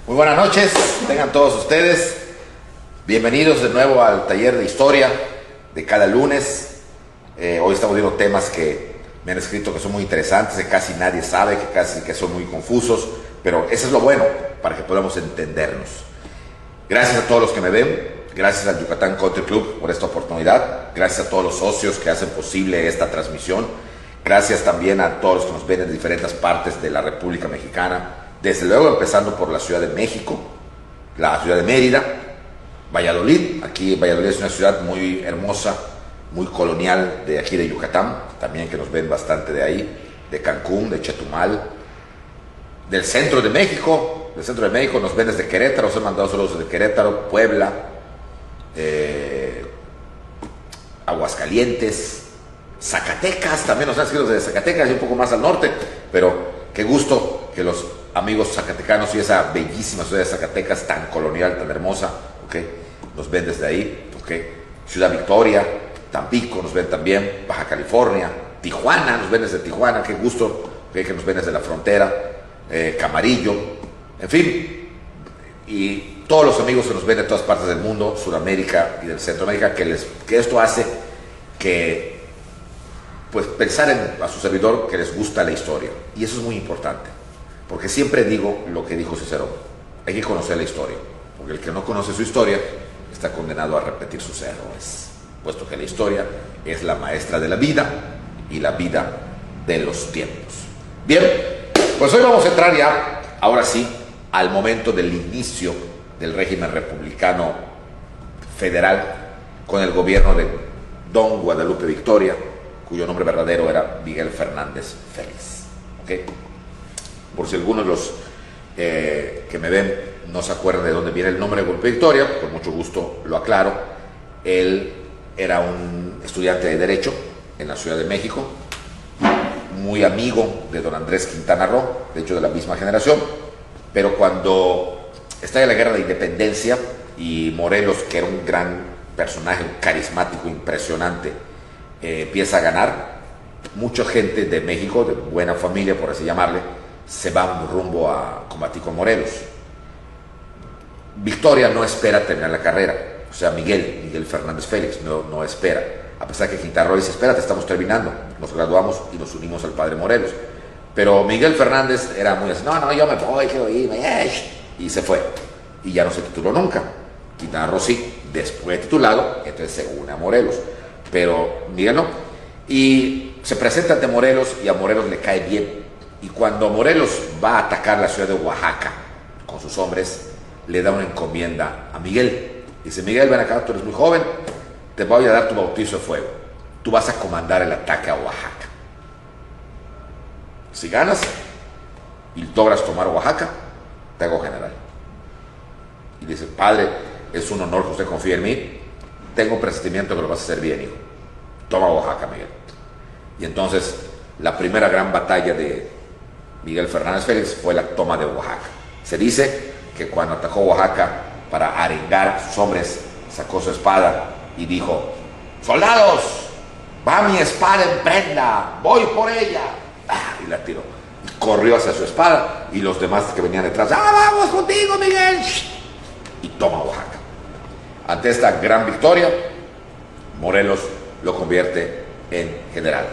Muy buenas noches, tengan todos ustedes. Bienvenidos de nuevo al taller de historia de cada lunes. Hoy estamos viendo temas que me han escrito que son muy interesantes, que casi nadie sabe, que son muy confusos, pero eso es lo bueno, para que podamos entendernos. Gracias a todos los que me ven, gracias al Yucatán Country Club por esta oportunidad, gracias a todos los socios que hacen posible esta transmisión, gracias también a todos los que nos ven en diferentes partes de la República Mexicana, desde luego empezando por la Ciudad de México, la ciudad de Mérida, Valladolid. Aquí Valladolid es una ciudad muy hermosa, muy colonial de aquí de Yucatán, también que nos ven bastante de ahí, de Cancún, de Chetumal, del centro de México. Del centro de México nos ven desde Querétaro, os he mandado saludos desde Querétaro, Puebla, Aguascalientes, Zacatecas, también nos han escrito desde Zacatecas y un poco más al norte, pero qué gusto que los amigos zacatecanos y esa bellísima ciudad de Zacatecas, tan colonial, tan hermosa, nos ven desde ahí, Ciudad Victoria, Tampico nos ven también, Baja California, Tijuana, nos ven desde Tijuana, qué gusto que nos ven desde la frontera, Camarillo, en fin, y todos los amigos que nos ven de todas partes del mundo, Sudamérica y del Centroamérica, que esto hace que, pues, pensar a su servidor que les gusta la historia, y eso es muy importante, porque siempre digo lo que dijo Cicerón: hay que conocer la historia, porque el que no conoce su historia está condenado a repetir sus errores, puesto que la historia es la maestra de la vida y la vida de los tiempos. Bien, pues hoy vamos a entrar ya, ahora sí, al momento del inicio del régimen republicano federal con el gobierno de Don Guadalupe Victoria, cuyo nombre verdadero era Miguel Fernández Félix. Por si algunos de los que me ven no se acuerdan de dónde viene el nombre de Guadalupe Victoria, con mucho gusto lo aclaro. Él era un estudiante de Derecho en la Ciudad de México, muy amigo de don Andrés Quintana Roo, de hecho de la misma generación, pero cuando estalla la Guerra de Independencia y Morelos, que era un gran personaje, un carismático, impresionante, empieza a ganar, mucha gente de México, de buena familia por así llamarle, se va rumbo a combatir con Morelos. Victoria no espera terminar la carrera, o sea, Miguel Fernández Félix no espera, a pesar que Quintana Roo dice: espérate, estamos terminando, nos graduamos y nos unimos al padre Morelos. Pero Miguel Fernández era muy así: no, yo me voy, quiero irme, y se fue, y ya no se tituló nunca. Quintana Roo sí, después de titulado, entonces se une a Morelos, pero Miguel no, y se presenta ante Morelos, y a Morelos le cae bien, y cuando Morelos va a atacar la ciudad de Oaxaca con sus hombres, le da una encomienda a Miguel. Dice: Miguel, ven acá, tú eres muy joven, te voy a dar tu bautizo de fuego, tú vas a comandar el ataque a Oaxaca. Si ganas y logras tomar Oaxaca, te hago general. Y dice: padre, es un honor que usted confíe en mí, tengo un presentimiento que lo vas a hacer bien, hijo, toma Oaxaca, Miguel. Y entonces la primera gran batalla de Miguel Fernández Félix fue la toma de Oaxaca. Se dice que cuando atacó Oaxaca, para arengar a sus hombres, sacó su espada y dijo: soldados, va mi espada en prenda, voy por ella. Y la tiró, y corrió hacia su espada, y los demás que venían detrás: vamos contigo, Miguel, y toma Oaxaca. Ante esta gran victoria, Morelos lo convierte en general.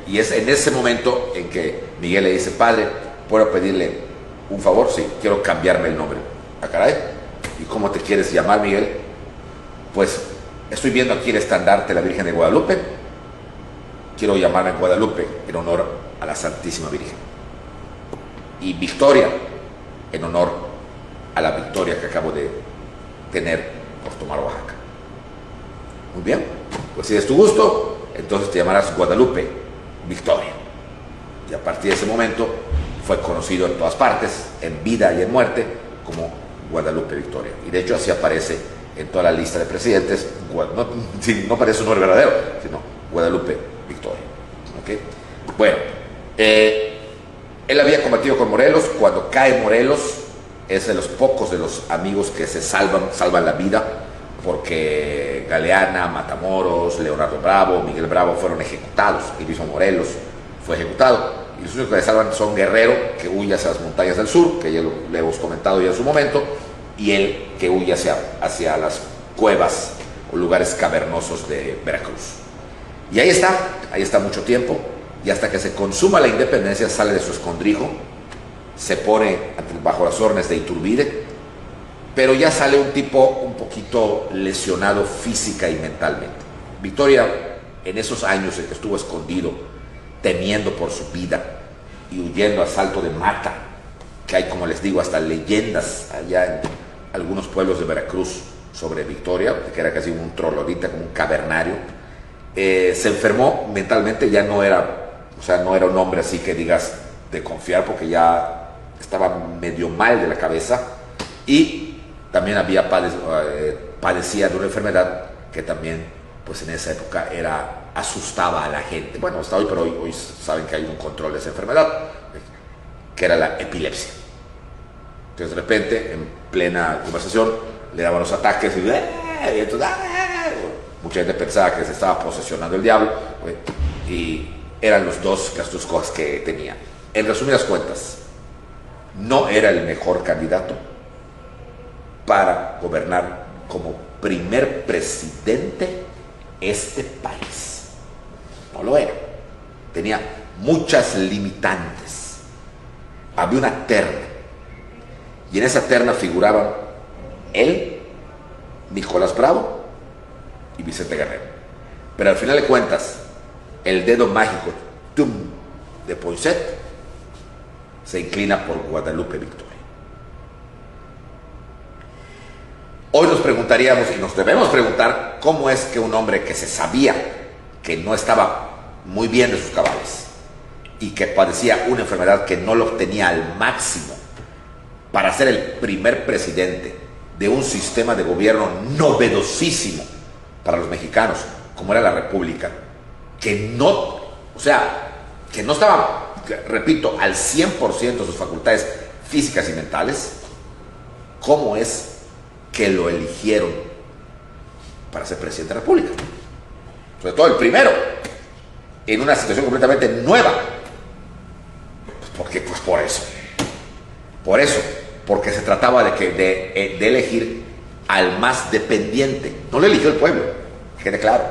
Y es en ese momento en que Miguel le dice: padre, ¿puedo pedirle un favor? Sí, quiero cambiarme el nombre. Caray, ¿y cómo te quieres llamar, Miguel? Pues estoy viendo aquí el estandarte de la Virgen de Guadalupe, quiero llamarme Guadalupe en honor a la Santísima Virgen, y Victoria en honor a la victoria que acabo de tener por tomar Oaxaca. Muy bien, pues si es tu gusto, entonces te llamarás Guadalupe Victoria. Y a partir de ese momento fue conocido en todas partes, en vida y en muerte, como Guadalupe Victoria. Y de hecho así aparece en toda la lista de presidentes. No aparece su nombre verdadero, sino Guadalupe Victoria. Bueno, él había combatido con Morelos. Cuando cae Morelos, es de los pocos de los amigos que se salvan la vida, porque Galeana, Matamoros, Leonardo Bravo, Miguel Bravo fueron ejecutados. El mismo Morelos fue ejecutado, y los únicos que le salvan son Guerrero, que huye hacia las montañas del sur, que ya le hemos comentado ya en su momento, y él que huye hacia las cuevas o lugares cavernosos de Veracruz. Y ahí está mucho tiempo, y hasta que se consuma la independencia sale de su escondrijo, se pone bajo las órdenes de Iturbide, pero ya sale un tipo un poquito lesionado física y mentalmente. Victoria, en esos años en que estuvo escondido, temiendo por su vida y huyendo a salto de mata, que hay, como les digo, hasta leyendas allá en algunos pueblos de Veracruz sobre Victoria, que era casi un troglodita, como un cavernario, se enfermó mentalmente, ya no era, no era un hombre así que digas de confiar, porque ya estaba medio mal de la cabeza, y también padecía de una enfermedad que también, pues en esa época asustaba a la gente. Bueno, hasta hoy, pero hoy saben que hay un control de esa enfermedad, que era la epilepsia. Entonces de repente, en plena conversación, le daban los ataques y entonces, mucha gente pensaba que se estaba posesionando el diablo, y eran las dos cosas que tenía. En resumidas cuentas, no era el mejor candidato para gobernar como primer presidente este país. No lo era. Tenía muchas limitantes. Había una terna, y en esa terna figuraban él, Nicolás Bravo y Vicente Guerrero. Pero al final de cuentas, el dedo mágico de Poinsett se inclina por Guadalupe Victoria. Hoy nos preguntaríamos, y nos debemos preguntar, cómo es que un hombre que se sabía que no estaba muy bien de sus cabales y que padecía una enfermedad que no lo tenía al máximo para ser el primer presidente de un sistema de gobierno novedosísimo para los mexicanos, como era la República, que no estaba, repito, al 100% de sus facultades físicas y mentales, cómo es que lo eligieron para ser presidente de la República? Sobre todo el primero, en una situación completamente nueva. Pues por eso, porque se trataba de elegir al más dependiente. No lo eligió el pueblo, que quede claro,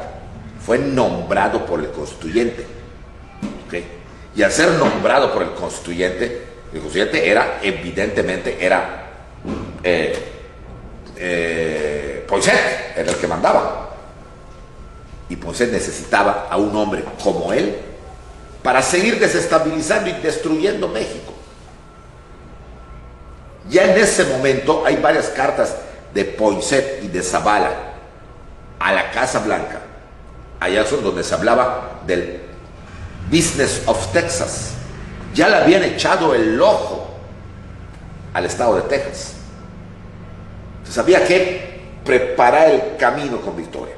fue nombrado por el constituyente. ¿Okay? Y al ser nombrado por el constituyente evidentemente era Poinsett, era el que mandaba, y Poinsett necesitaba a un hombre como él para seguir desestabilizando y destruyendo México. Ya en ese momento hay varias cartas de Poinsett y de Zavala a la Casa Blanca, allá son donde se hablaba del Business of Texas. Ya le habían echado el ojo al estado de Texas. Entonces había que preparar el camino con Victoria.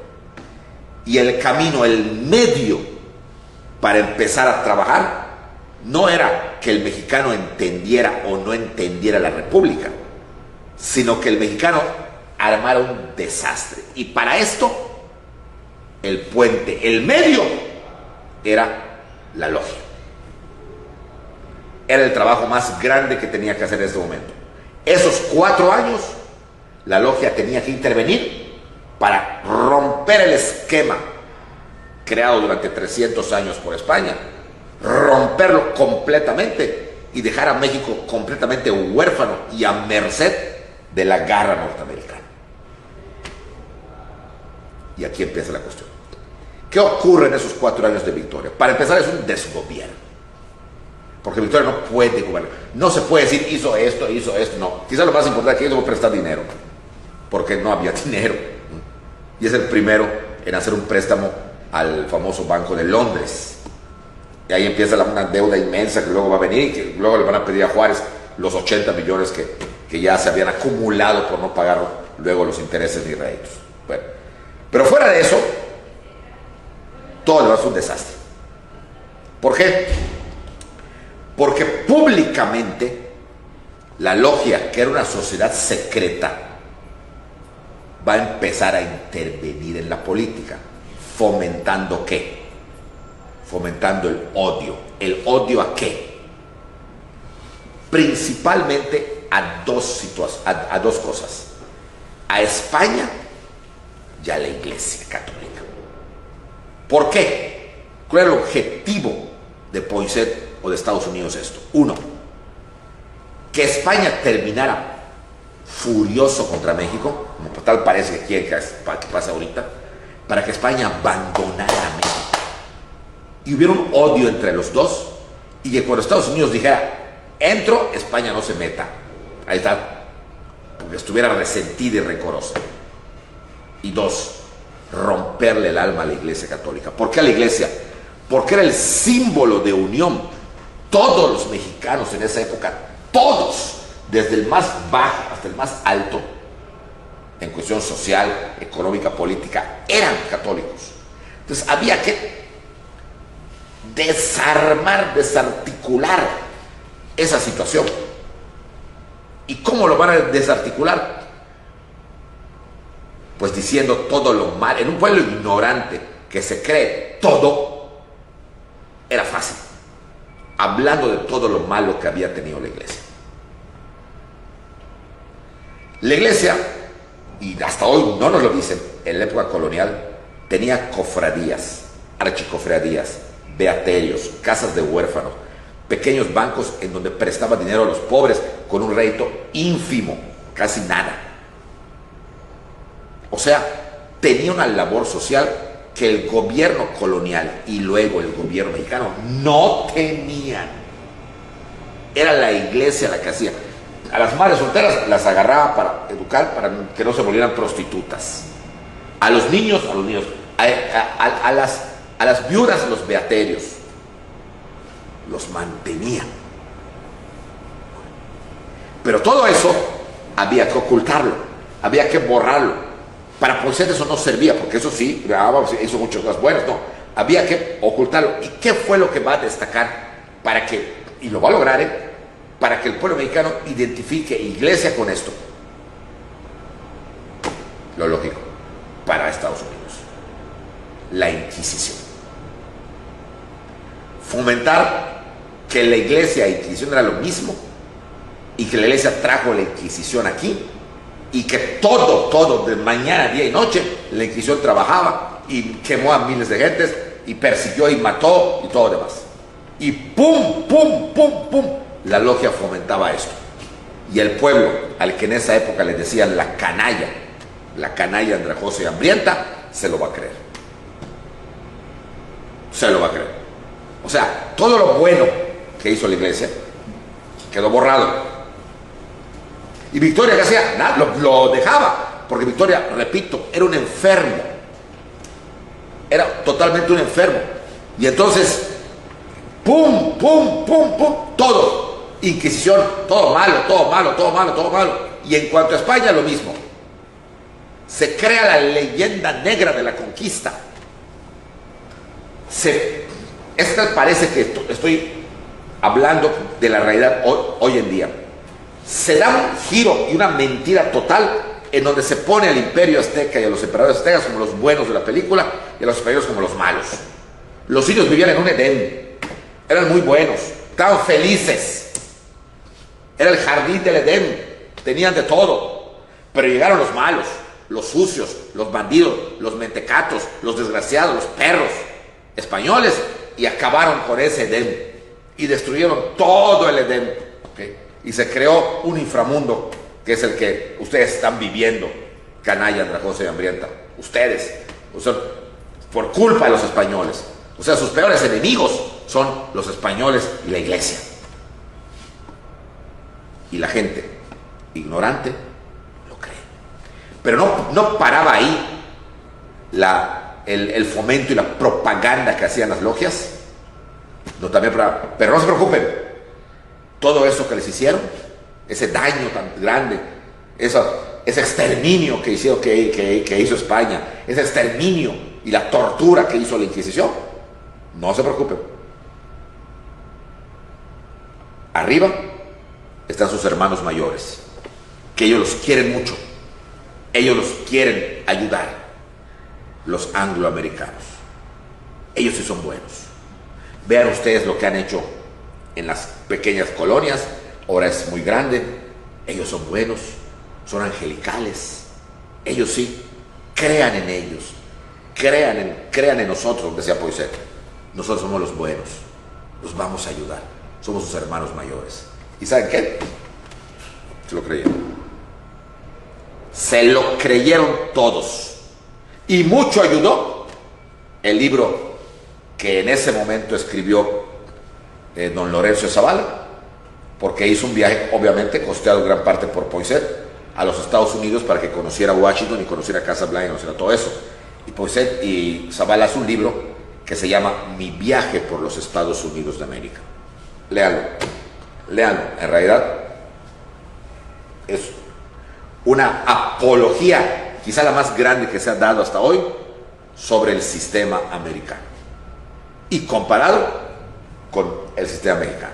Y el camino, el medio para empezar a trabajar, no era que el mexicano entendiera o no entendiera la República, sino que el mexicano armara un desastre. Y para esto, el puente, el medio, era la logia. Era el trabajo más grande que tenía que hacer en este momento. Esos 4 años, la logia tenía que intervenir para romper el esquema creado durante 300 años por España, romperlo completamente y dejar a México completamente huérfano y a merced de la garra norteamericana. Y aquí empieza la cuestión. ¿Qué ocurre en esos 4 años de Victoria? Para empezar, es un desgobierno. Porque Victoria no puede gobernar. No se puede decir hizo esto, no. Quizás lo más importante que hizo fue prestar dinero, porque no había dinero. Y es el primero en hacer un préstamo al famoso Banco de Londres. Y ahí empieza una deuda inmensa que luego va a venir y que luego le van a pedir a Juárez los 80 millones que ya se habían acumulado por no pagar luego los intereses ni réditos. Bueno, pero fuera de eso, todo lo demás fue un desastre. ¿Por qué? Porque públicamente la logia, que era una sociedad secreta, va a empezar a intervenir en la política. ¿Fomentando qué? fomentando el odio. ¿El odio a qué? Principalmente a dos cosas. A España y a la Iglesia Católica. ¿Por qué? ¿Cuál era el objetivo de Poinsett o de Estados Unidos esto? Uno, que España terminara furioso contra México, como tal parece que quiere que pase ahorita, para que España abandonara a México. Y hubiera un odio entre los dos, y que cuando Estados Unidos dijera, entro, España no se meta. Ahí está, porque estuviera resentida y rencorosa. Y dos, romperle el alma a la Iglesia Católica. ¿Por qué a la Iglesia? Porque era el símbolo de unión. Todos los mexicanos en esa época, todos, desde el más bajo hasta el más alto, en cuestión social, económica, política, eran católicos. Entonces había que desarmar, desarticular esa situación. ¿Y cómo lo van a desarticular? Pues diciendo todo lo mal. En un pueblo ignorante que se cree todo, era fácil. Hablando de todo lo malo que había tenido la Iglesia. La Iglesia, y hasta hoy no nos lo dicen, en la época colonial, tenía cofradías, archicofradías, beaterios, casas de huérfanos, pequeños bancos en donde prestaba dinero a los pobres con un rédito ínfimo, casi nada. O sea, tenía una labor social que el gobierno colonial y luego el gobierno mexicano no tenían. Era la Iglesia la que hacía. A las madres solteras las agarraba para educar, para que no se volvieran prostitutas. A los niños, a las viudas, los beaterios, los mantenían. Pero todo eso había que ocultarlo, había que borrarlo. Para Poinsett eso no servía, porque eso sí, hizo muchas cosas buenas, no. Había que ocultarlo. ¿Y qué fue lo que va a destacar para que, y lo va a lograr, para que el pueblo mexicano identifique Iglesia con esto? Lo lógico, para Estados Unidos, la Inquisición. Fomentar que la Iglesia y la Inquisición era lo mismo, y que la Iglesia trajo la Inquisición aquí, y que todo, de mañana, día y noche, la Inquisición trabajaba y quemó a miles de gentes y persiguió y mató y todo lo demás. Y pum, la logia fomentaba esto. Y el pueblo, al que en esa época le decían la canalla andrajosa y hambrienta, se lo va a creer. Se lo va a creer. O sea, todo lo bueno que hizo la Iglesia quedó borrado. Y Victoria, ¿qué hacía? Nada, lo dejaba, porque Victoria, repito, era un enfermo. Era totalmente un enfermo. Y entonces, pum, todo. Inquisición, todo malo. Y en cuanto a España, lo mismo. Se crea la leyenda negra de la conquista. Esta parece que estoy hablando de la realidad hoy en día. Se da un giro y una mentira total en donde se pone al imperio azteca y a los emperadores aztecas como los buenos de la película y a los españoles como los malos. Los indios vivían en un Edén, eran muy buenos, estaban felices, era el jardín del Edén, tenían de todo. Pero llegaron los malos, los sucios, los bandidos, los mentecatos, los desgraciados, los perros españoles, y acabaron con ese Edén y destruyeron todo el Edén, ¿okay? Y se creó un inframundo que es el que ustedes están viviendo, canalla, andrajosa y hambrienta. Ustedes, o sea, por culpa de los españoles. O sea, sus peores enemigos son los españoles y la Iglesia. Y la gente ignorante lo cree. Pero no paraba ahí el fomento y la propaganda que hacían las logias. No, también paraba. Pero no se preocupen. Todo eso que les hicieron, ese daño tan grande, ese exterminio que hizo España, ese exterminio y la tortura que hizo la Inquisición, no se preocupen. Arriba están sus hermanos mayores, que ellos los quieren mucho, ellos los quieren ayudar, los angloamericanos. Ellos sí son buenos. Vean ustedes lo que han hecho en las pequeñas colonias, ahora es muy grande. Ellos son buenos, son angelicales. Ellos sí, crean en ellos, crean en nosotros, decía Poinsett. Nosotros somos los buenos, los vamos a ayudar, somos sus hermanos mayores. ¿Y saben qué? Se lo creyeron. Se lo creyeron todos. Y mucho ayudó el libro que en ese momento escribió don Lorenzo de Zavala, porque hizo un viaje, obviamente, costeado en gran parte por Poinsett, a los Estados Unidos para que conociera Washington y conociera Casa Blanca y conociera todo eso. Y Poinsett y Zavala hace un libro que se llama Mi viaje por los Estados Unidos de América. Léanlo, léanlo. En realidad es una apología, quizá la más grande que se ha dado hasta hoy, sobre el sistema americano y comparado con el sistema mexicano.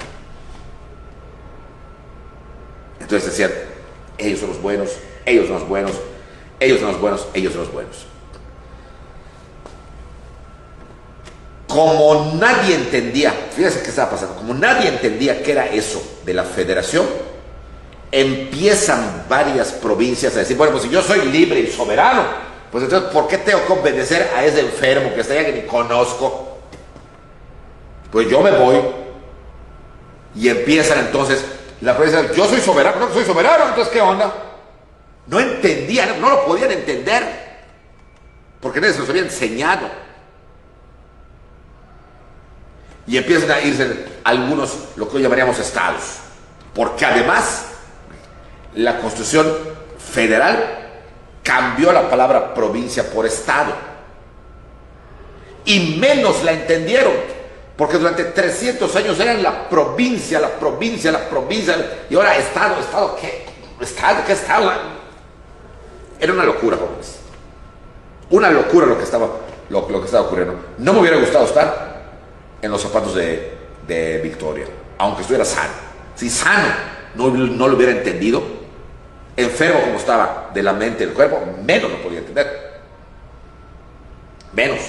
Entonces decían, ellos son los buenos, ellos son los buenos, ellos son los buenos, ellos son los buenos. Como nadie entendía, fíjense qué estaba pasando, como nadie entendía qué era eso de la federación, empiezan varias provincias a decir, bueno, pues si yo soy libre y soberano, pues entonces, ¿por qué tengo que obedecer a ese enfermo que está allá que ni conozco? Pues yo me voy. Y empiezan entonces la provincia, yo soy soberano, no soy soberano, entonces ¿qué onda? No entendían, no lo podían entender, porque nadie se los había enseñado. Y empiezan a irse algunos, lo que hoy llamaríamos estados, porque además la Constitución Federal cambió la palabra provincia por estado, y menos la entendieron, porque durante 300 años eran la provincia, la provincia, la provincia, y ahora estado, estado, ¿qué? ¿Estado? ¿Qué estado? Era una locura, jóvenes. Una locura lo que estaba ocurriendo. No me hubiera gustado estar en los zapatos de Victoria, aunque estuviera sano. Si sano no lo hubiera entendido, enfermo como estaba de la mente y del cuerpo, menos lo podía entender. Menos.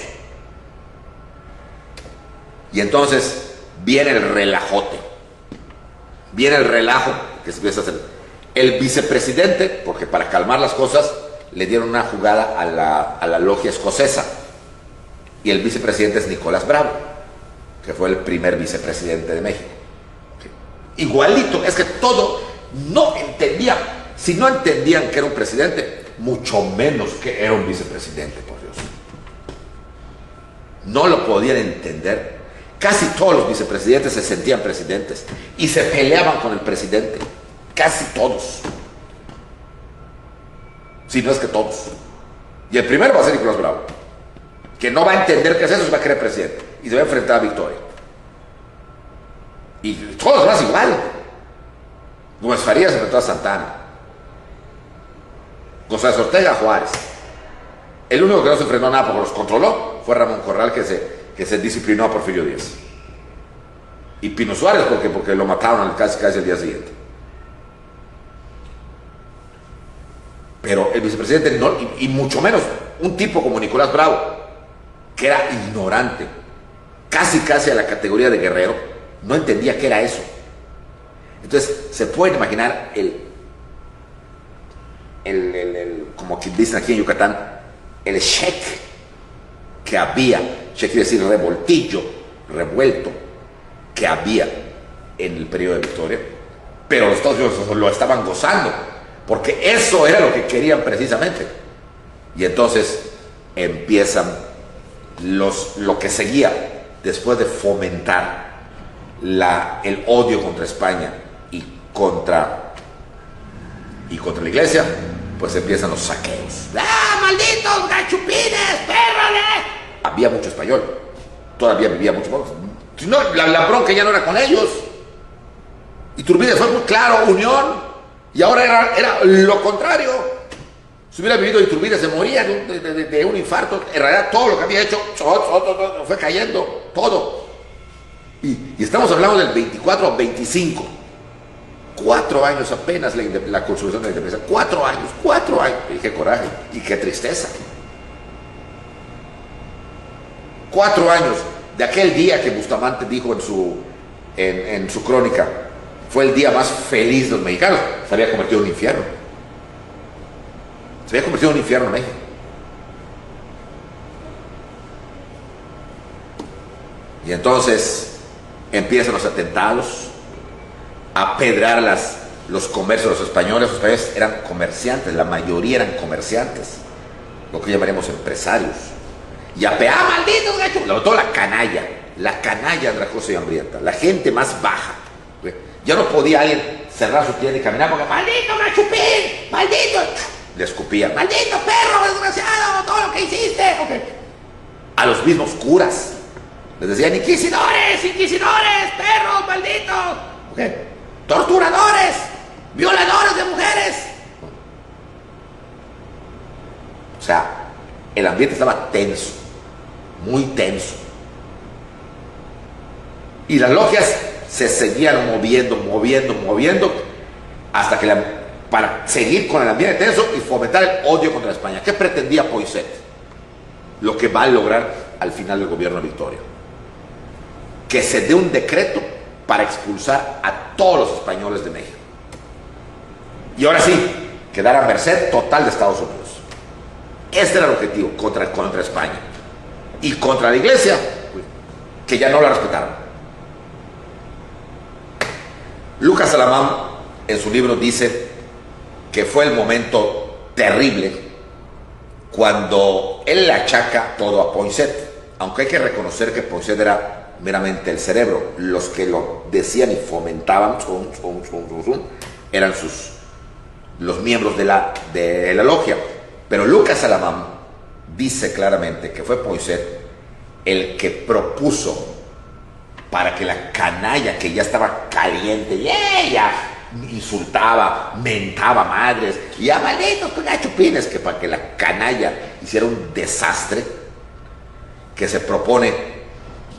Y entonces viene el relajote. Viene el relajo que se empieza a hacer. El vicepresidente, porque para calmar las cosas, le dieron una jugada a la logia escocesa. Y el vicepresidente es Nicolás Bravo, que fue el primer vicepresidente de México. Igualito, es que todo no entendían. Si no entendían que era un presidente, mucho menos que era un vicepresidente, por Dios. No lo podían entender. Casi todos los vicepresidentes se sentían presidentes y se peleaban con el presidente. Casi todos. Si no es que todos. Y el primero va a ser Nicolás Bravo, que no va a entender qué es eso, se va a querer presidente y se va a enfrentar a Victoria. Y todos los demás igual. Gómez Farías se enfrentó a Santana. González Ortega a Juárez. El único que no se enfrentó a nada porque los controló fue Ramón Corral, que se disciplinó a Porfirio Díaz. Y Pino Suárez porque lo mataron casi el día siguiente. Pero el vicepresidente no, y mucho menos un tipo como Nicolás Bravo, que era ignorante, casi a la categoría de guerrero, no entendía qué era eso. Entonces se pueden imaginar como quien dicen aquí en Yucatán, el check que había, check quiere decir revoltillo, revuelto, que había en el periodo de Victoria, pero los Estados Unidos lo estaban gozando, porque eso era lo que querían precisamente. Y entonces empiezan lo que seguía después de fomentar el odio contra España y contra la iglesia, pues empiezan los saqueos. ¡Ah, malditos gachupines, perros! Había mucho español, todavía vivía mucho más. Si no, la bronca ya no era con ellos. Iturbide fue muy claro, unión, y ahora era lo contrario. Si hubiera vivido Iturbide se moría de un infarto. En realidad todo lo que había hecho fue cayendo, todo. Y estamos hablando del 24 a 25. 4 años apenas la construcción de la independencia. 4 años. Y qué coraje y qué tristeza. 4 años de aquel día que Bustamante dijo en su crónica, fue el día más feliz de los mexicanos, se había convertido en un infierno. Se había convertido en un infierno en México. Y entonces empiezan los atentados, a apedrear los comercios de los españoles. Los españoles eran comerciantes, la mayoría eran comerciantes, lo que llamaremos empresarios. Y malditos gachos, lo toda la canalla andrajosa y hambrienta, la gente más baja. Ya no podía alguien cerrar su tienda y caminar porque maldito gachupín, maldito, le escupía, maldito perro desgraciado, todo lo que hiciste. Okay. A los mismos curas les decían inquisidores, perros malditos, okay. Torturadores, violadores de mujeres. O sea, el ambiente estaba tenso, muy tenso. Y las logias se seguían moviendo, hasta que para seguir con el ambiente tenso y fomentar el odio contra España. ¿Qué pretendía Poinsett? Lo que va a lograr al final del gobierno de Victoria. Que se dé un decreto para expulsar a todos los españoles de México. Y ahora sí, quedar a merced total de Estados Unidos. Este era el objetivo contra España. Y contra la iglesia, que ya no la respetaron. Lucas Alamán en su libro dice que fue el momento terrible cuando él le achaca todo a Poinsett, aunque hay que reconocer que Poinsett era meramente el cerebro. Los que lo decían y fomentaban eran los miembros de la logia. Pero Lucas Alamán dice claramente que fue Poinsett el que propuso para que la canalla, que ya estaba caliente, y ella insultaba, mentaba madres, y a malditos gachupines, que para que la canalla hiciera un desastre, que se propone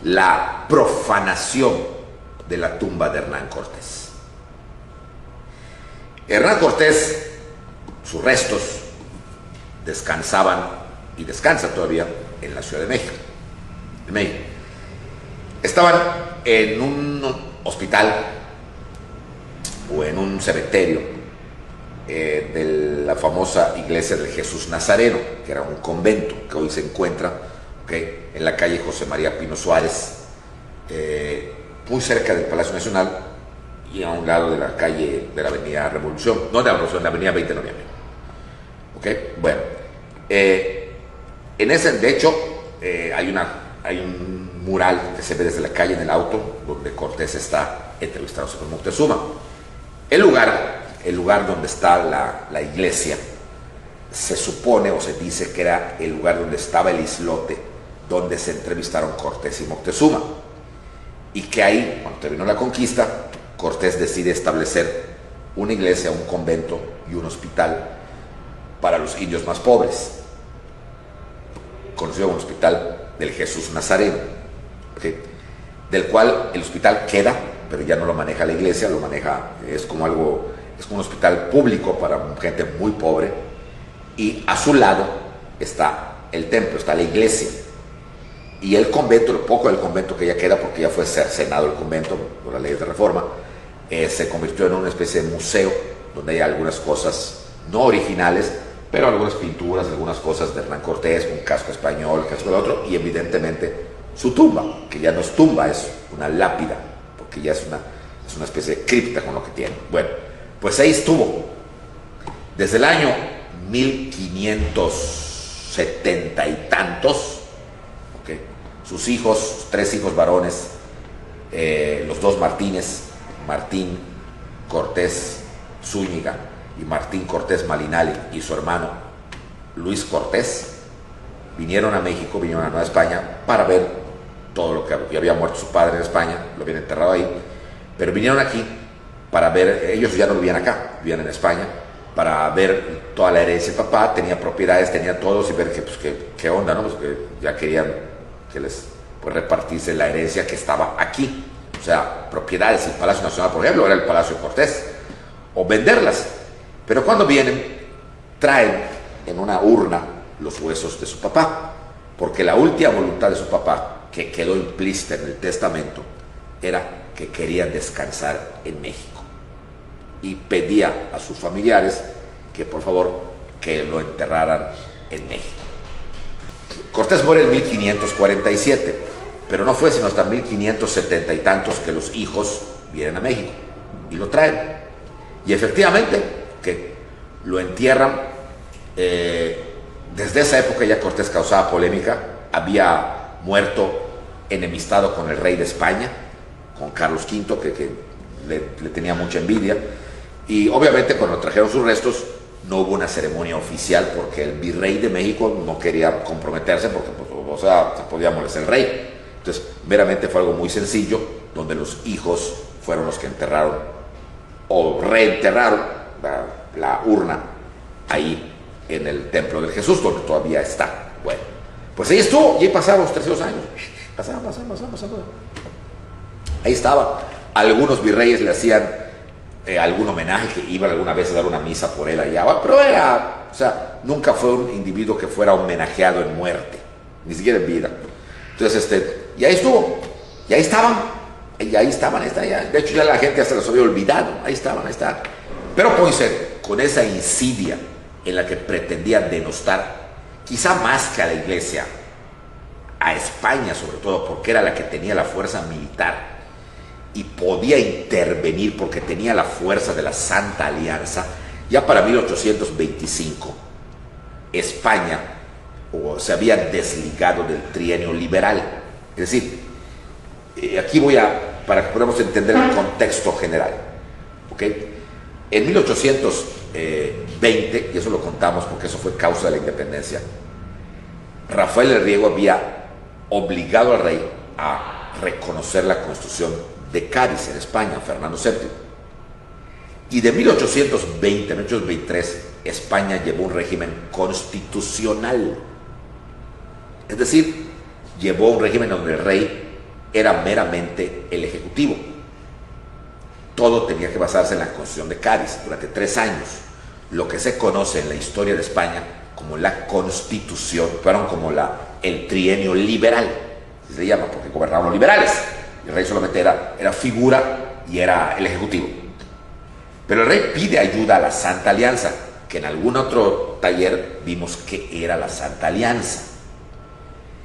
la profanación de la tumba de Hernán Cortés. Hernán Cortés, sus restos descansaban y descansan todavía en la Ciudad de México. Estaban en un hospital o en un cementerio de la famosa iglesia de Jesús Nazareno, que era un convento que hoy se encuentra en la calle José María Pino Suárez, muy cerca del Palacio Nacional y a un lado de la calle de la Avenida Revolución, no de la Revolución, de la Avenida 20 de Noviembre. Bueno, en ese, de hecho, hay un mural que se ve desde la calle en el auto, donde Cortés está entrevistándose con Moctezuma. El lugar donde está la iglesia, se supone o se dice que era el lugar donde estaba el islote donde se entrevistaron Cortés y Moctezuma, y que ahí, cuando terminó la conquista, Cortés decide establecer una iglesia, un convento y un hospital para los indios más pobres, conocido como el Hospital del Jesús Nazareno, del cual el hospital queda, pero ya no lo maneja la iglesia, lo maneja, es como un hospital público para gente muy pobre, y a su lado está el templo, está la iglesia, y el convento, lo poco del convento que ya queda, porque ya fue cercenado el convento por las leyes de reforma, se convirtió en una especie de museo, donde hay algunas cosas no originales, pero algunas pinturas, algunas cosas de Hernán Cortés, un casco español, un casco del otro, y evidentemente su tumba, que ya no es tumba, es una lápida, porque ya es una especie de cripta con lo que tiene. Bueno, pues ahí estuvo, desde el año 1570 y tantos, sus hijos, sus 3 hijos varones, los 2 Martínez, Martín Cortés Zúñiga y Martín Cortés Malinali, y su hermano Luis Cortés, vinieron a México, vinieron a Nueva España para ver todo lo que había muerto su padre en España, lo habían enterrado ahí, pero vinieron aquí para ver, ellos ya no vivían acá, vivían en España, para ver toda la herencia de papá, tenía propiedades, tenía todos, y ver qué onda, ¿no? Pues que ya querían que les repartirse la herencia que estaba aquí, o sea, propiedades. El Palacio Nacional, por ejemplo, era el Palacio Cortés, o venderlas. Pero cuando vienen, traen en una urna los huesos de su papá, porque la última voluntad de su papá, que quedó implícita en el testamento era que quería descansar en México y pedía a sus familiares que por favor que lo enterraran en México. Cortés muere en 1547, pero no fue sino hasta 1570 y tantos que los hijos vienen a México y lo traen. Y efectivamente que lo entierran. Desde esa época ya Cortés causaba polémica, había muerto enemistado con el rey de España, con Carlos V, que le tenía mucha envidia, y obviamente cuando trajeron sus restos no hubo una ceremonia oficial porque el virrey de México no quería comprometerse porque pues, o sea, se podía molestar el rey. Entonces meramente fue algo muy sencillo donde los hijos fueron los que enterraron o reenterraron la urna ahí en el Templo del Jesús, donde todavía está. Bueno, pues ahí estuvo, y ahí pasaron los 300 años. Pasaron. Ahí estaba. Algunos virreyes le hacían algún homenaje, que iban alguna vez a dar una misa por él allá, pero era, o sea, nunca fue un individuo que fuera homenajeado en muerte, ni siquiera en vida. Entonces, y ahí estuvo, y ahí estaban, de hecho ya la gente hasta los había olvidado, ahí estaban. Pero Poinsett, con esa insidia en la que pretendía denostar, quizá más que a la Iglesia, a España sobre todo, porque era la que tenía la fuerza militar y podía intervenir porque tenía la fuerza de la Santa Alianza. Ya para 1825 España se había desligado del trienio liberal. Es decir, aquí para que podamos entender el contexto general, ¿ok? En 1820, y eso lo contamos porque eso fue causa de la independencia, Rafael el Riego había obligado al rey a reconocer la Constitución de Cádiz en España, Fernando VII. Y de 1820 a 1823, España llevó un régimen constitucional. Es decir, llevó un régimen donde el rey era meramente el ejecutivo. Todo tenía que basarse en la Constitución de Cádiz durante 3 años, lo que se conoce en la historia de España como la Constitución, fueron como el trienio liberal, así se llama, porque gobernaban los liberales. El rey solamente era figura y era el ejecutivo. Pero el rey pide ayuda a la Santa Alianza, que en algún otro taller vimos que era la Santa Alianza.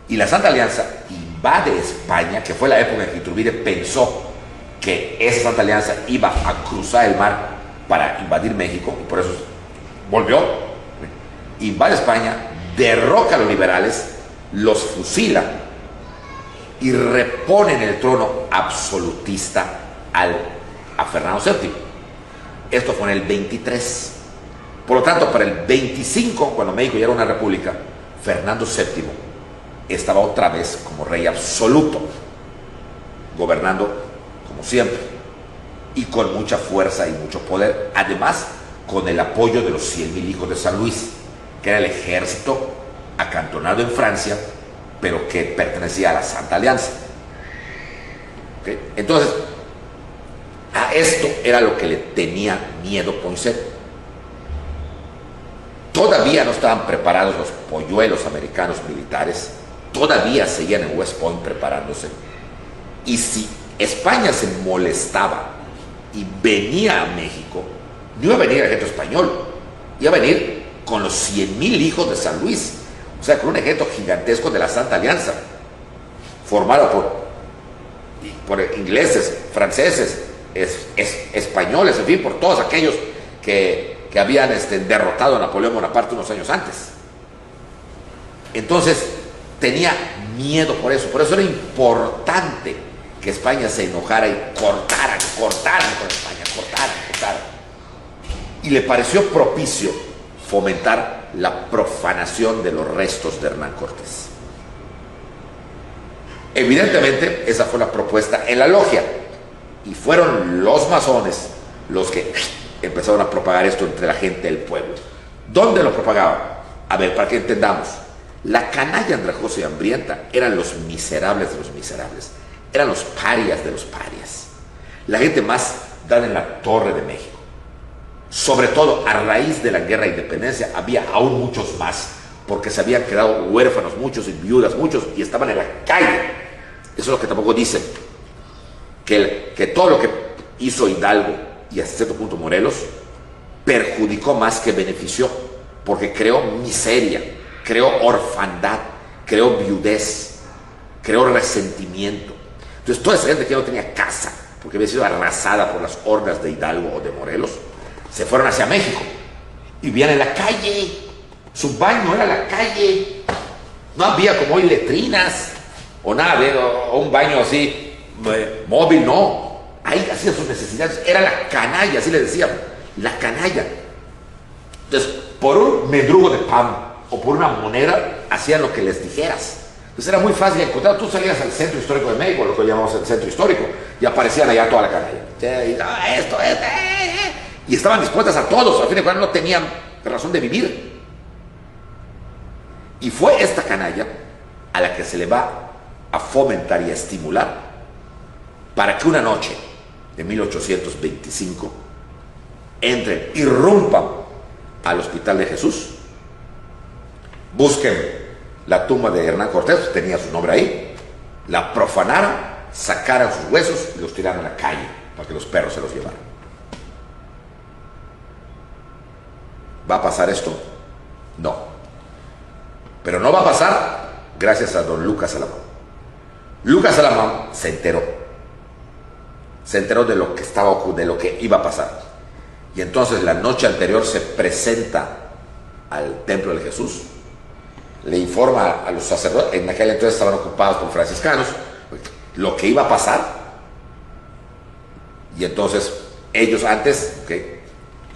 Y la Santa Alianza invade España, que fue la época en que Iturbide pensó que esa Santa Alianza iba a cruzar el mar para invadir México, y por eso volvió. Invade España, derroca a los liberales, los fusila y repone en el trono absolutista a Fernando VII. Esto fue en el 23. Por lo tanto, para el 25, cuando México ya era una república, Fernando VII estaba otra vez como rey absoluto, gobernando como siempre, y con mucha fuerza y mucho poder, además con el apoyo de los 100,000 hijos de San Luis, que era el ejército acantonado en Francia, pero que pertenecía a la Santa Alianza. ¿Okay? Entonces, a esto era lo que le tenía miedo Poinsett. Todavía no estaban preparados los polluelos americanos militares, todavía seguían en West Point preparándose, y si España se molestaba y venía a México, no iba a venir el ejército español, iba a venir con los 100,000 hijos de San Luis, o sea, con un ejército gigantesco de la Santa Alianza, formado por ingleses, franceses, españoles, en fin, por todos aquellos que habían derrotado a Napoleón Bonaparte unos años antes. Entonces tenía miedo por eso era importante que España se enojara y cortaran con España, cortaran. Y le pareció propicio fomentar la profanación de los restos de Hernán Cortés. Evidentemente, esa fue la propuesta en la logia, y fueron los masones los que empezaron a propagar esto entre la gente del pueblo. ¿Dónde lo propagaban? A ver, para que entendamos, la canalla andrajosa y hambrienta eran los miserables de los miserables, eran los parias de los parias, la gente más dada en la Torre de México. Sobre todo a raíz de la guerra de independencia había aún muchos más, porque se habían quedado huérfanos muchos y viudas muchos, y estaban en la calle. Eso es lo que tampoco dicen, que todo lo que hizo Hidalgo y hasta cierto punto Morelos perjudicó más que benefició, porque creó miseria, creó orfandad, creó viudez, creó resentimiento. Entonces toda esa gente que no tenía casa, porque había sido arrasada por las hordas de Hidalgo o de Morelos, se fueron hacia México y vivían en la calle. Su baño era la calle. No había como hoy letrinas o nada, o un baño así móvil, no. Ahí hacían sus necesidades. Era la canalla, así le decían, la canalla. Entonces, por un mendrugo de pan o por una moneda, hacían lo que les dijeras. Entonces era muy fácil encontrar. Tú salías al centro histórico de México, lo que llamamos el centro histórico, y aparecían allá toda la canalla. Y estaban dispuestas a todos. Al fin de cuentas no tenían razón de vivir. Y fue esta canalla a la que se le va a fomentar y a estimular para que una noche de 1825 entren, irrumpan al Hospital de Jesús, busquen la tumba de Hernán Cortés, tenía su nombre ahí, la profanaran, sacaran sus huesos y los tiraran a la calle para que los perros se los llevaran. ¿Va a pasar esto? No. Pero no va a pasar gracias a don Lucas Alamán. Lucas Alamán se enteró de lo que de lo que iba a pasar. Y entonces la noche anterior se presenta al templo de Jesús, le informa a los sacerdotes, en aquel entonces estaban ocupados por franciscanos, lo que iba a pasar. Y entonces ellos antes,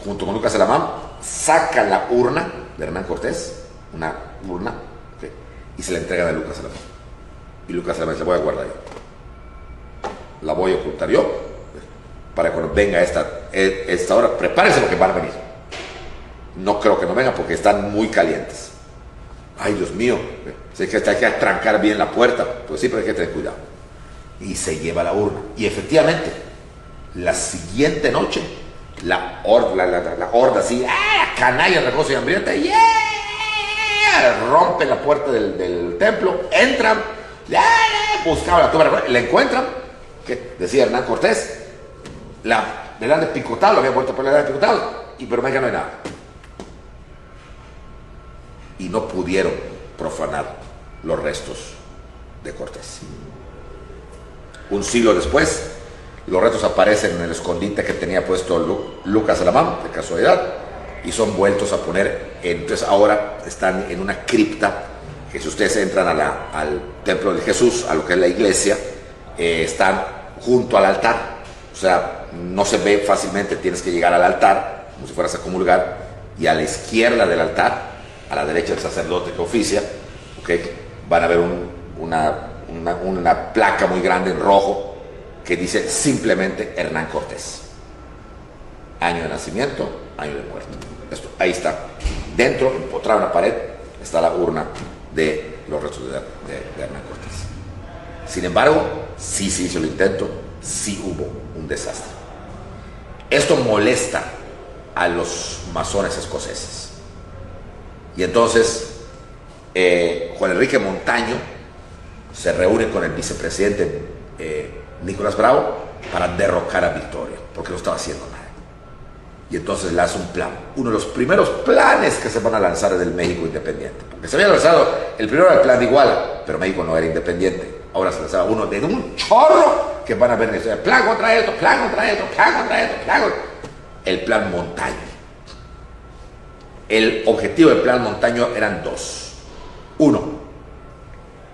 junto con Lucas Alamán, sacan la urna de Hernán Cortés, una urna, y se la entregan a Lucas Alamán. Y Lucas Alamán dice: voy a guardar yo, la voy a ocultar yo, para cuando venga esta hora, prepárense porque van a venir. No creo que no vengan porque están muy calientes. Ay, Dios mío, sé que hay que trancar bien la puerta. Pues sí, pero hay que tener cuidado. Y se lleva la urna. Y efectivamente, la siguiente noche, la horda así, canalla, recoso y hambrienta, rompen la puerta del templo, entran, buscaban la tumba, la encuentran, que decía Hernán Cortés, le dan de picotado, lo había vuelto a poner de picotado, pero ya no hay nada. Y no pudieron profanar los restos de Cortés. Un siglo después, los restos aparecen en el escondite que tenía puesto Lucas Alamán, de casualidad, y son vueltos a poner. Entonces ahora están en una cripta, que si ustedes entran al templo de Jesús, a lo que es la iglesia, están junto al altar. O sea, no se ve fácilmente, tienes que llegar al altar, como si fueras a comulgar, y a la izquierda del altar, a la derecha del sacerdote que oficia, van a ver una placa muy grande en rojo que dice simplemente Hernán Cortés. Año de nacimiento, año de muerte. Esto, ahí está. Dentro, empotrada en la pared, está la urna de los restos de Hernán Cortés. Sin embargo, sí se hizo el intento, sí hubo un desastre. Esto molesta a los masones escoceses. Y entonces Juan Enrique Montaño se reúne con el vicepresidente Nicolás Bravo para derrocar a Victoria, porque no estaba haciendo nada. Y entonces le hace un plan, uno de los primeros planes que se van a lanzar es del México independiente, porque se había lanzado, el primero era el plan de Iguala, pero México no era independiente. Ahora se lanzaba uno de un chorro que van a ver en el plan contra esto, plan contra esto, plan contra esto, plan contra... El plan Montaño. El objetivo del plan Montaño eran dos. Uno,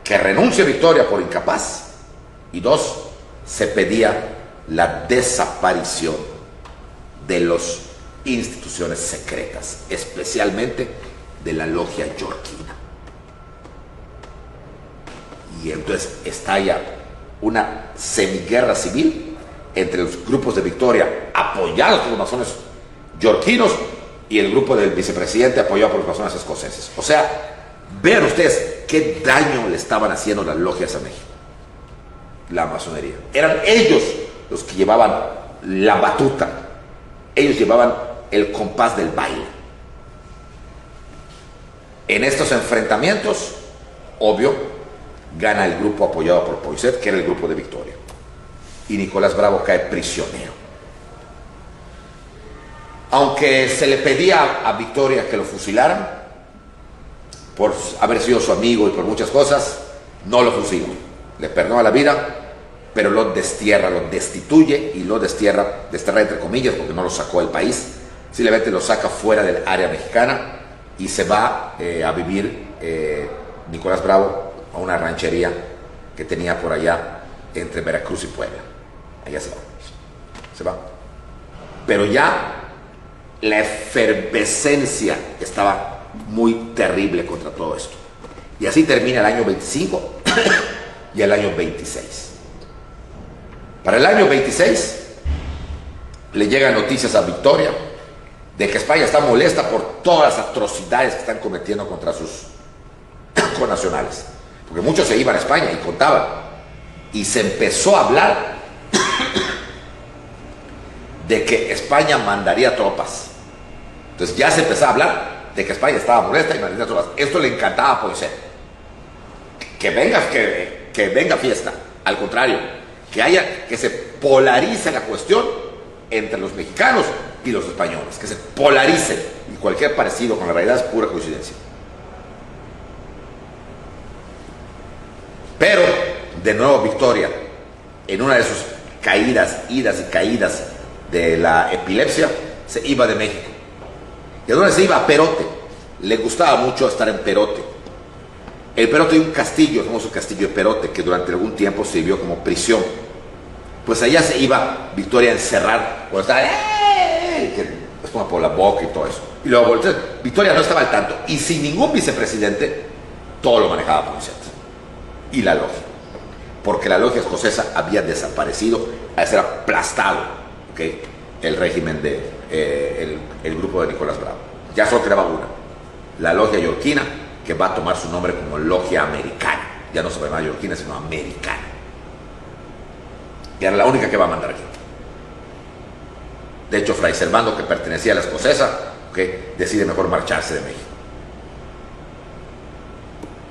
que renuncie Victoria por incapaz. Y dos, se pedía la desaparición de las instituciones secretas, especialmente de la logia yorquina. Y entonces estalla una semiguerra civil entre los grupos de Victoria apoyados por los masones yorquinos y el grupo del vicepresidente apoyado por los masones escoceses. O sea, vean ustedes qué daño le estaban haciendo las logias a México, la masonería. Eran ellos los que llevaban la batuta, ellos llevaban el compás del baile. En estos enfrentamientos, obvio, gana el grupo apoyado por Poinsett, que era el grupo de Victoria. Y Nicolás Bravo cae prisionero. Aunque se le pedía a Victoria que lo fusilaran, por haber sido su amigo y por muchas cosas, no lo fusilan. Le perdona la vida, pero lo destierra, lo destituye y lo destierra entre comillas, porque no lo sacó del país. Simplemente lo saca fuera del área mexicana y se va a vivir Nicolás Bravo a una ranchería que tenía por allá entre Veracruz y Puebla. Allá se va. Pero ya la efervescencia estaba muy terrible contra todo esto. Y así termina el año 25 y el año 26. Para el año 26 le llegan noticias a Victoria de que España está molesta por todas las atrocidades que están cometiendo contra sus connacionales. Porque muchos se iban a España y contaban. Y se empezó a hablar de que España mandaría tropas. Entonces ya se empezó a hablar de que España estaba molesta y mandaría tropas. Esto le encantaba a Poinsett. Que venga fiesta. Al contrario, que se polarice la cuestión entre los mexicanos y los españoles. Que se polarice. Y cualquier parecido con la realidad es pura coincidencia. Pero, de nuevo Victoria, en una de sus idas y caídas de la epilepsia, se iba de México. ¿Y a dónde se iba? A Perote. Le gustaba mucho estar en Perote. El Perote hay un castillo, el famoso castillo de Perote, que durante algún tiempo sirvió como prisión. Pues allá se iba Victoria a encerrar, cuando estaba, que espuma por la boca y todo eso. Y luego Victoria no estaba al tanto. Y sin ningún vicepresidente, todo lo manejaba Poinsett. Y la logia. Porque la logia escocesa había desaparecido al ser aplastado, ¿okay? El régimen el grupo de Nicolás Bravo. Ya solo quedaba una, la logia yorquina, que va a tomar su nombre como logia americana. Ya no se va a llamar yorquina, sino americana. Y era la única que va a mandar aquí. De hecho, Fray Servando, que pertenecía a la escocesa, ¿okay?, decide mejor marcharse de México.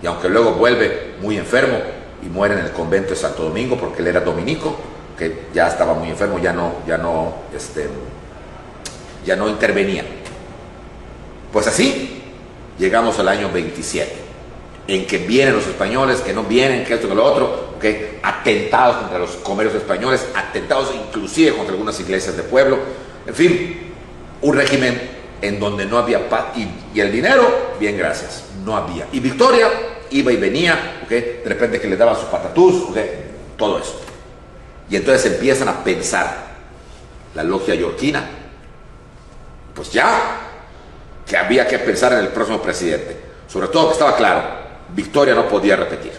Y aunque luego vuelve muy enfermo y muere en el convento de Santo Domingo, porque él era dominico, que ya estaba muy enfermo, ya no intervenía. Pues así llegamos al año 27, en que vienen los españoles, que no vienen, que esto, que lo otro, ¿okay?, atentados contra los comercios españoles, atentados inclusive contra algunas iglesias de pueblo, en fin, un régimen en donde no había paz, y el dinero, bien, gracias, no había. Y Victoria iba y venía, ¿okay?, de repente que le daban sus patatús, ¿okay?, todo eso. Y entonces empiezan a pensar, la logia yorquina, pues ya, que había que pensar en el próximo presidente. Sobre todo que estaba claro, Victoria no podía repetir.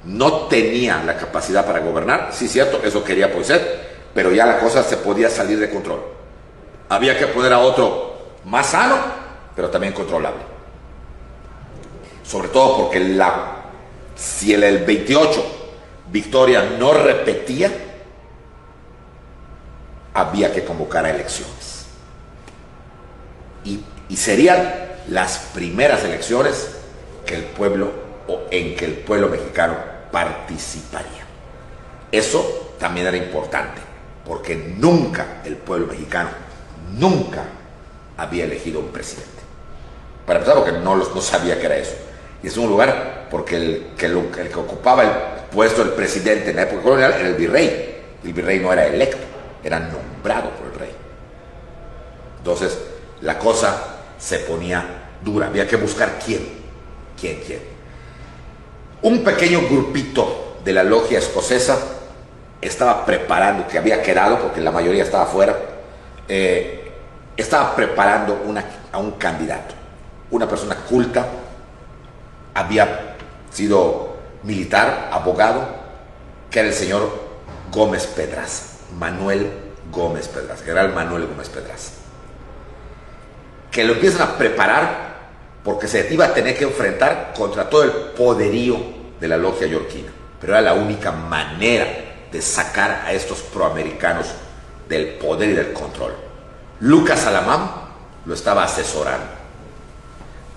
No tenía la capacidad para gobernar, sí, cierto, eso quería Poinsett, pero ya la cosa se podía salir de control. Había que poner a otro más sano, pero también controlable. Sobre todo porque si el 28 Victoria no repetía, había que convocar a elecciones. Y serían las primeras elecciones en que el pueblo mexicano participaría. Eso también era importante, porque nunca el pueblo mexicano, nunca había elegido un presidente. Para empezar, porque no sabía qué era eso. Y es un lugar porque el que ocupaba el puesto del presidente en la época colonial era el virrey. El virrey no era electo, era nombrado por el rey. Entonces, la cosa se ponía dura. Había que buscar quién. Un pequeño grupito de la logia escocesa estaba preparando, que había quedado, porque la mayoría estaba afuera, estaba preparando a un candidato. Una persona culta, había sido militar, abogado, que era el señor Gómez Pedraza, Manuel Gómez Pedraza, general Manuel Gómez Pedraza. Que lo empiezan a preparar porque se iba a tener que enfrentar contra todo el poderío de la logia yorquina. Pero era la única manera de sacar a estos proamericanos del poder y del control. Lucas Alamán lo estaba asesorando,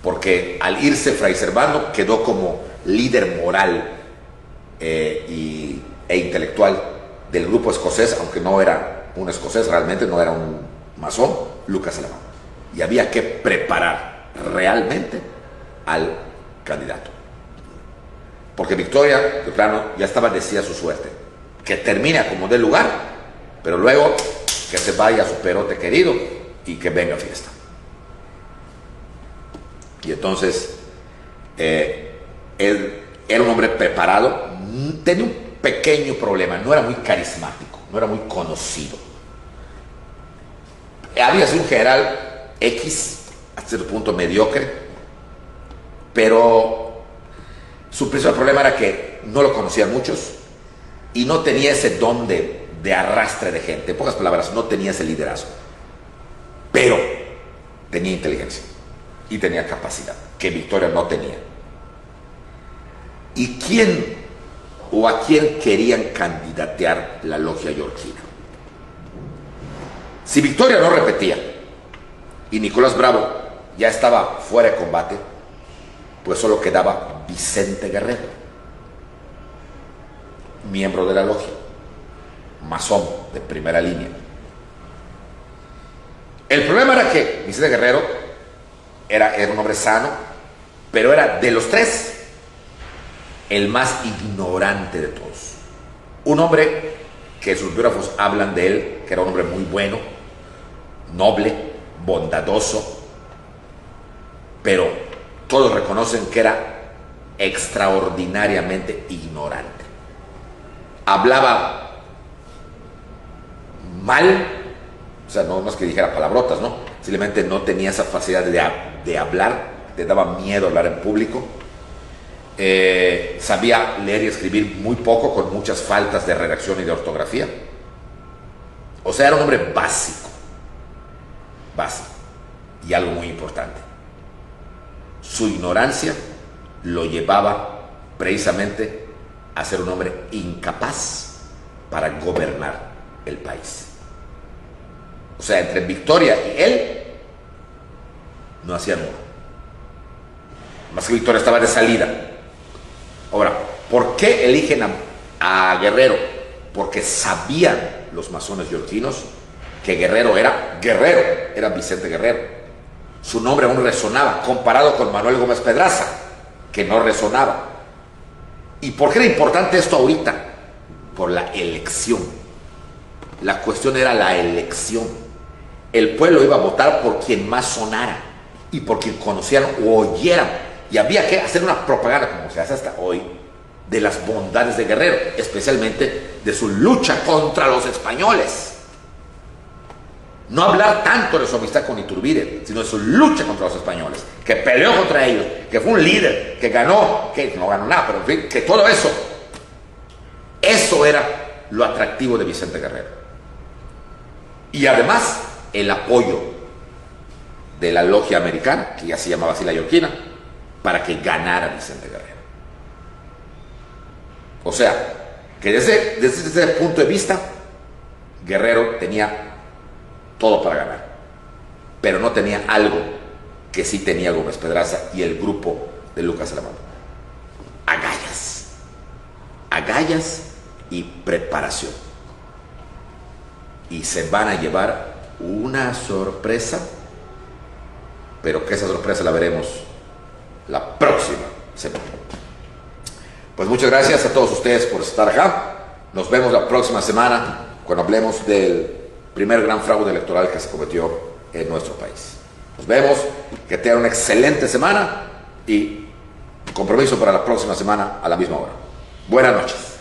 porque al irse Fray Servando quedó como líder moral e intelectual del grupo escocés, aunque no era un escocés realmente, no era un masón, Lucas Alamán. Y había que preparar realmente al candidato. Porque Victoria, de plano, ya estaba decida su suerte. Que termine a como dé lugar, pero luego que se vaya a su perote querido y que venga fiesta. Y entonces, él era un hombre preparado, tenía un pequeño problema, no era muy carismático, no era muy conocido. Había sido un general X, hasta cierto punto mediocre, pero su principal problema era que no lo conocían muchos y no tenía ese don de arrastre de gente. En pocas palabras, no tenía ese liderazgo, pero tenía inteligencia y tenía capacidad, que Victoria no tenía. ¿Y quién o a quién querían candidatear la logia yorkina? Si Victoria no repetía y Nicolás Bravo ya estaba fuera de combate, pues solo quedaba Vicente Guerrero, miembro de la logia, masón de primera línea. El problema era que Vicente Guerrero era un hombre sano, pero era de los tres el más ignorante de todos. Un hombre que sus biógrafos hablan de él, que era un hombre muy bueno, noble, bondadoso, pero todos reconocen que era extraordinariamente ignorante. Hablaba mal, o sea, no es que dijera palabrotas, ¿no? Simplemente no tenía esa facilidad de hablar, le daba miedo hablar en público. Sabía leer y escribir muy poco, con muchas faltas de redacción y de ortografía. O sea, era un hombre básico. Y algo muy importante, su ignorancia lo llevaba precisamente a ser un hombre incapaz para gobernar el país. O sea, entre Victoria y él no hacían uno. Más que Victoria estaba de salida. Ahora, ¿por qué eligen a Guerrero? Porque sabían los masones yorkinos que Guerrero era Vicente Guerrero. Su nombre aún resonaba, comparado con Manuel Gómez Pedraza, que no resonaba. ¿Y por qué era importante esto ahorita? Por la elección. La cuestión era la elección. El pueblo iba a votar por quien más sonara y por quien conocieran o oyeran. Y había que hacer una propaganda, como se hace hasta hoy, de las bondades de Guerrero, especialmente de su lucha contra los españoles. No hablar tanto de su amistad con Iturbide, sino de su lucha contra los españoles, que peleó contra ellos, que fue un líder, que ganó, que no ganó nada, pero en fin, que todo eso era lo atractivo de Vicente Guerrero. Y además, el apoyo de la logia americana, que ya se llamaba así la yorkina, para que ganara Vicente Guerrero. O sea, que desde ese punto de vista, Guerrero tenía todo para ganar, pero no tenía algo que sí tenía Gómez Pedraza y el grupo de Lucas Alamán: agallas y preparación. Y se van a llevar una sorpresa, pero que esa sorpresa la veremos la próxima semana. Pues muchas gracias a todos ustedes por estar acá. Nos vemos la próxima semana cuando hablemos del primer gran fraude electoral que se cometió en nuestro país. Nos vemos, que tengan una excelente semana y compromiso para la próxima semana a la misma hora. Buenas noches.